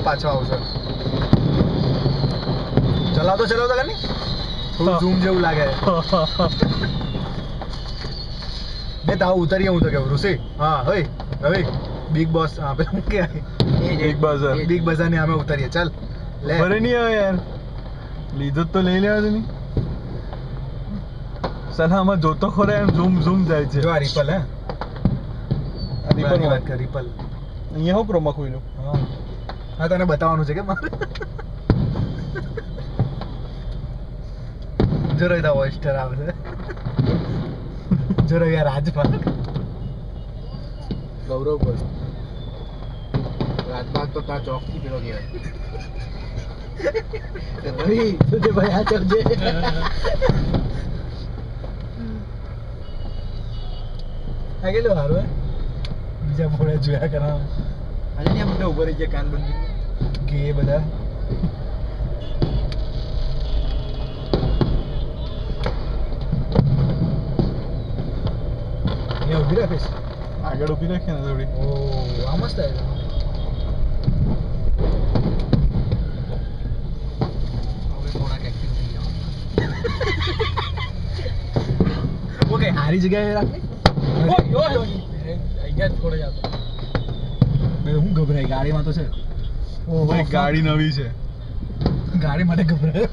ને પાછો આવશે. ચલાવતો કરની થોડું ઝૂમ જેવું લાગે. બે તાવ ઉતરીએ હું તો કેવું ઋષિ. હા હોય હવે બિગ બોસ. હા પેલું કે બિગ બઝાર ની અમે ઉતરીએ. ચાલ લે ભરે નહીં આવે યાર. લીધો તો લઈ લેવા દે. સલા આમાં જોતો ખોરે એમ ઝૂમ જાય છે. જો આ રિપલ હે રિપલ વાત કર. રિપલ અહીંયા હું ક્રોમા ખોઈલું. હા તને બતાવવાનું છે કે મારે જરો તા વોઇસ્ટર આવશે. જરો યાર રાજપાલ ગૌરવ પર રાજપાલ તો તા ચોક થી પેલો ગયા. ભાઈ તુજે ભાઈ આ ચલજે. આ ગેલો હારો બીજા મોડે જોયા કરા. અહીંયા બધા ઉભા રહી ગયા કાન બંધ કે બધા. અહીંયા ઉભી રાખીશ. આગળ ઉભી રાખે ને થોડી. ઓ આ મસ્ત આવે. ઓકે હારી જગ્યાએ રાખી. અહીંયા થોડે જાતો હું ગભરાઈ. ગાડીમાં તો છે. ઓ ભાઈ ગાડી નવી છે. ગાડી માટે ગભરાય.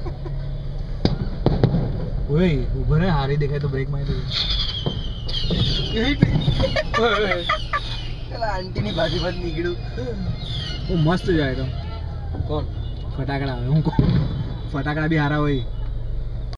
ઓય ઉભો રે. હારી દેખાય તો બ્રેક મારી દે. પેલા આંટીની બાજુ પર નીકળ્યું. ઓ મસ્ત જાય તો. કોણ ફટાકડા આવે. હું ફટાકડા બી હારા હોય.